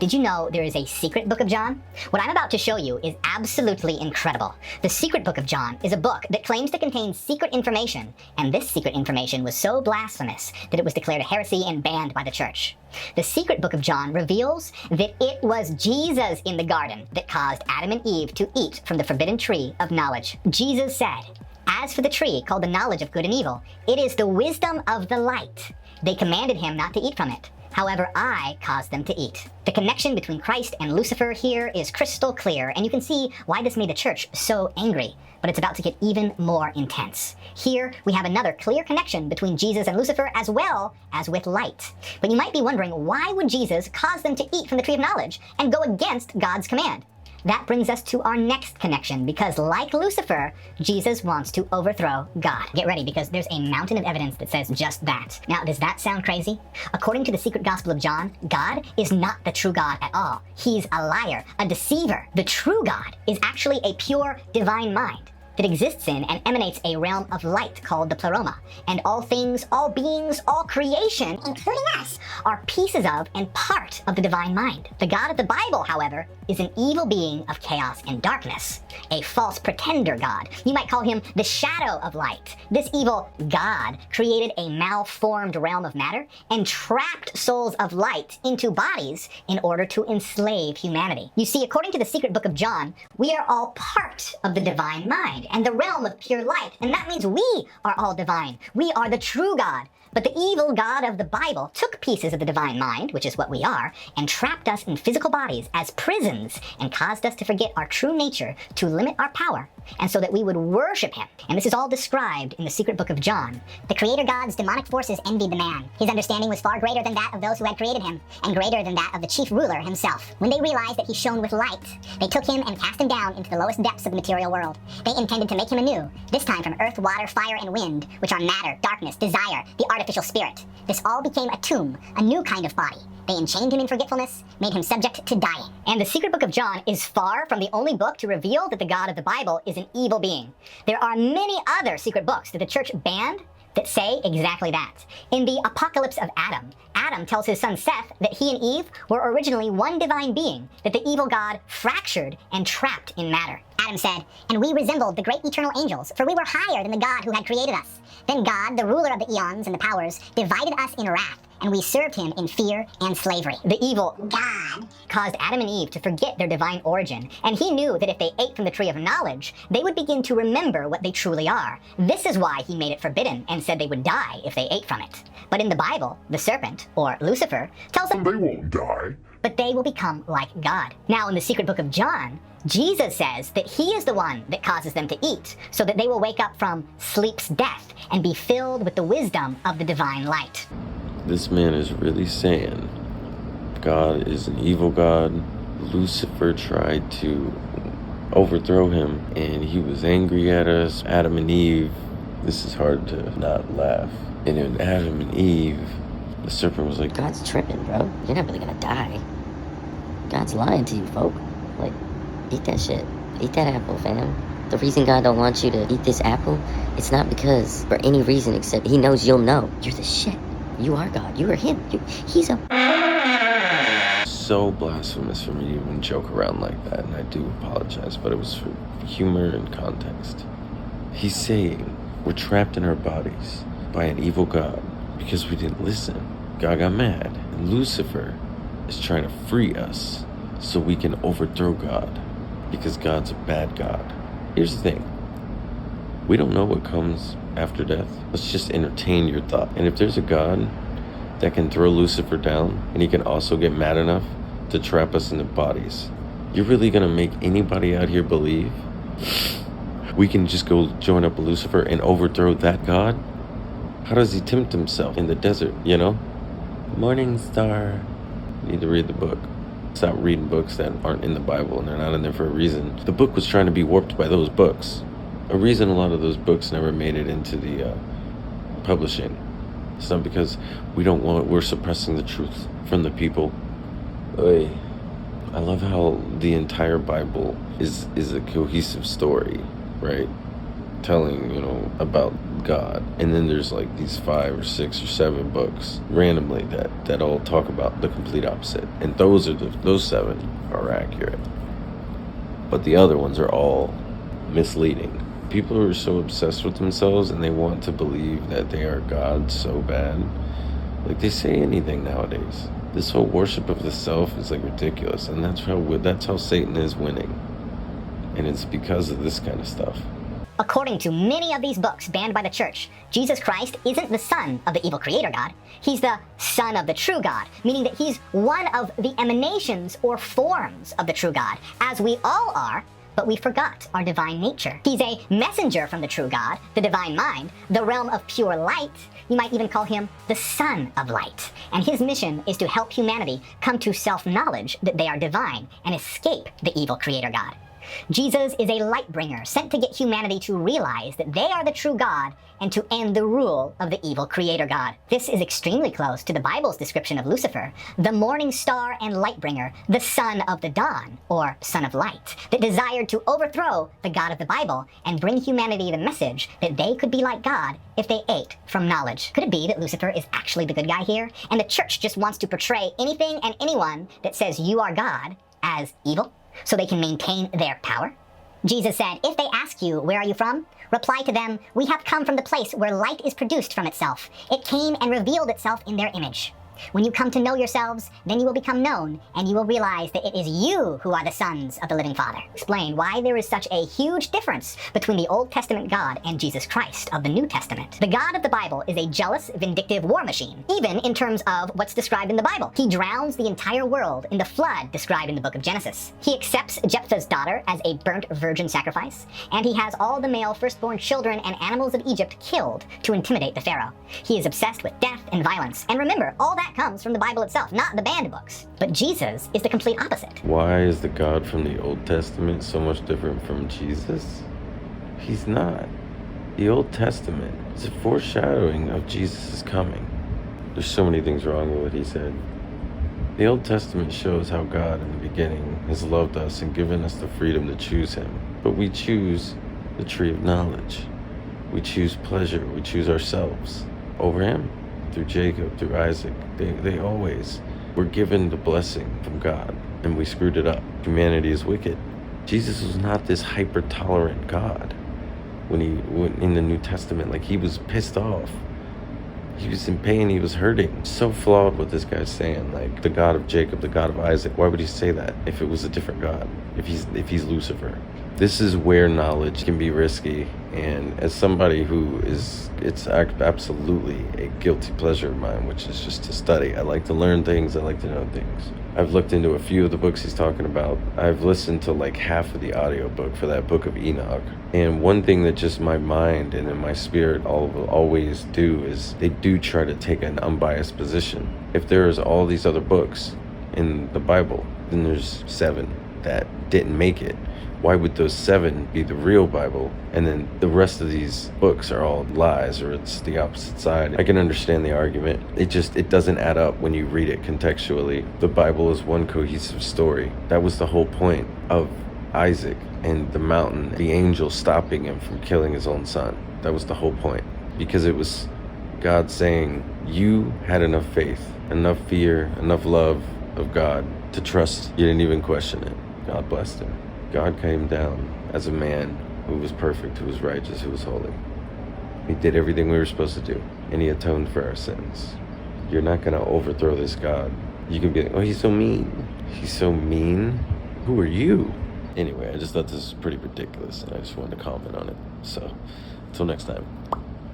Did you know there is a secret book of John? What I'm about to show you is absolutely incredible. The secret book of John is a book that claims to contain secret information, and this secret information was so blasphemous that it was declared a heresy and banned by the church. The secret book of John reveals that it was Jesus in the garden that caused Adam and Eve to eat from the forbidden tree of knowledge. Jesus said, "As for the tree called the knowledge of good and evil, it is the wisdom of the light. They commanded him not to eat from it. However, I caused them to eat." The connection between Christ and Lucifer here is crystal clear, and you can see why this made the church so angry. But it's about to get even more intense. Here, we have another clear connection between Jesus and Lucifer as well as with light. But you might be wondering, why would Jesus cause them to eat from the tree of knowledge and go against God's command? That brings us to our next connection, because like Lucifer, Jesus wants to overthrow God. Get ready, because there's a mountain of evidence that says just that. Now, does that sound crazy? According to the secret gospel of John, God is not the true God at all. He's a liar, a deceiver. The true God is actually a pure divine mind that exists in and emanates a realm of light called the pleroma. And all things, all beings, all creation, including us, are pieces of and part of the divine mind. The God of the Bible, however, is an evil being of chaos and darkness, a false pretender God. You might call him the shadow of light. This evil God created a malformed realm of matter and trapped souls of light into bodies in order to enslave humanity. You see, according to the secret book of John, we are all part of the divine mind and the realm of pure light, and that means we are all divine. We are the true God. But the evil God of the Bible took pieces of the divine mind, which is what we are, and trapped us in physical bodies as prisons and caused us to forget our true nature, to limit our power, and so that we would worship him. And this is all described in the secret book of John. The creator God's demonic forces envied the man. His understanding was far greater than that of those who had created him, and greater than that of the chief ruler himself. When they realized that he shone with light, they took him and cast him down into the lowest depths of the material world. They intended to make him anew, this time from earth, water, fire, and wind, which are matter, darkness, desire, the artificial spirit. This all became a tomb, a new kind of body. They enchained him in forgetfulness, made him subject to dying. And the secret book of John is far from the only book to reveal that the God of the Bible is an evil being. There are many other secret books that the church banned that say exactly that. In the Apocalypse of Adam, Adam tells his son Seth that he and Eve were originally one divine being that the evil God fractured and trapped in matter. Adam said, "And we resembled the great eternal angels, for we were higher than the God who had created us. Then God, the ruler of the eons and the powers, divided us in wrath, and we served him in fear and slavery." The evil God caused Adam and Eve to forget their divine origin, and he knew that if they ate from the tree of knowledge, they would begin to remember what they truly are. This is why he made it forbidden and said they would die if they ate from it. But in the Bible, the serpent, or Lucifer, tells them they won't die, but they will become like God. Now, in the secret book of John, Jesus says that he is the one that causes them to eat, so that they will wake up from sleep's death and be filled with the wisdom of the divine light. This man is really saying God is an evil God. Lucifer tried to overthrow him, and he was angry at us. Adam and Eve, this is hard to not laugh. And in Adam and Eve, the serpent was like, "God's tripping, bro. You're not really gonna die. God's lying to you, folk. Like, eat that shit. Eat that apple, fam. The reason God don't want you to eat this apple, it's not because for any reason except he knows you'll know. You're the shit. You are God. You are him. He's a..." So blasphemous for me to even joke around like that, and I do apologize, but it was for humor and context. He's saying we're trapped in our bodies by an evil God because we didn't listen. God got mad, and Lucifer is trying to free us so we can overthrow God because God's a bad God. Here's the thing. We don't know what comes after death. Let's just entertain your thought. And if there's a God that can throw Lucifer down, and he can also get mad enough to trap us in the bodies, you're really gonna make anybody out here believe we can just go join up with Lucifer and overthrow that God? How does he tempt himself in the desert, you know? Morning star. You need to read the book. Stop reading books that aren't in the Bible, and they're not in there for a reason. The book was trying to be warped by those books. A reason a lot of those books never made it into the publishing. It's not because we're suppressing the truth from the people. Oy. I love how the entire Bible is a cohesive story, right? telling, about God. And then there's like these 5 or 6 or 7 books randomly that all talk about the complete opposite. And those 7 are accurate. But the other ones are all misleading. People are so obsessed with themselves and they want to believe that they are God so bad. Like, they say anything nowadays. This whole worship of the self is like ridiculous, and that's how Satan is winning. And it's because of this kind of stuff. According to many of these books banned by the church, Jesus Christ isn't the son of the evil creator God. He's the son of the true God, meaning that he's one of the emanations or forms of the true God, as we all are, but we forgot our divine nature. He's a messenger from the true God, the divine mind, the realm of pure light. You might even call him the Son of Light. And his mission is to help humanity come to self-knowledge that they are divine and escape the evil creator God. Jesus is a light bringer sent to get humanity to realize that they are the true God and to end the rule of the evil creator God. This is extremely close to the Bible's description of Lucifer, the morning star and light bringer, the son of the dawn, or son of light, that desired to overthrow the God of the Bible and bring humanity the message that they could be like God if they ate from knowledge. Could it be that Lucifer is actually the good guy here, and the church just wants to portray anything and anyone that says you are God as evil, so they can maintain their power? Jesus said, if they ask you, where are you from? Reply to them, we have come from the place where light is produced from itself. It came and revealed itself in their image. When you come to know yourselves, then you will become known, and you will realize that it is you who are the sons of the living Father. Explain why there is such a huge difference between the Old Testament God and Jesus Christ of the New Testament. The God of the Bible is a jealous, vindictive war machine, even in terms of what's described in the Bible. He drowns the entire world in the flood described in the book of Genesis. He accepts Jephthah's daughter as a burnt virgin sacrifice, and he has all the male firstborn children and animals of Egypt killed to intimidate the Pharaoh. He is obsessed with death and violence. And remember, all that comes from the Bible itself, not the banned books. But Jesus is the complete opposite. Why is the God from the Old Testament so much different from Jesus? He's not. The Old Testament is a foreshadowing of Jesus' coming. There's so many things wrong with what he said. The Old Testament shows how God in the beginning has loved us and given us the freedom to choose him. But we choose the tree of knowledge. We choose pleasure. We choose ourselves over him. Through Jacob, through Isaac, they always were given the blessing from God, and we screwed it up. Humanity is wicked. Jesus was not this hyper-tolerant God. When he went in the New Testament, like, he was pissed off. He was in pain, he was hurting. So flawed what this guy's saying, like, the God of Jacob, the God of Isaac. Why would he say that if it was a different God? If he's Lucifer? This is where knowledge can be risky, and as somebody who it's absolutely a guilty pleasure of mine, which is just to study. I like to learn things, I like to know things. I've looked into a few of the books he's talking about. I've listened to like half of the audiobook for that book of Enoch. And one thing that just my mind and in my spirit always do is they do try to take an unbiased position. If there's all these other books in the Bible, then there's 7 that didn't make it. Why would those 7 be the real Bible, and then the rest of these books are all lies, or it's the opposite side? I can understand the argument. It doesn't add up when you read it contextually. The Bible is one cohesive story. That was the whole point of Isaac and the mountain, the angel stopping him from killing his own son. That was the whole point, because it was God saying, you had enough faith, enough fear, enough love of God to trust. You didn't even question it. God blessed him. God came down as a man who was perfect, who was righteous, who was holy. He did everything we were supposed to do, and he atoned for our sins. You're not going to overthrow this God. You can be like, oh, he's so mean. He's so mean? Who are you? Anyway, I just thought this was pretty ridiculous, and I just wanted to comment on it. So, until next time.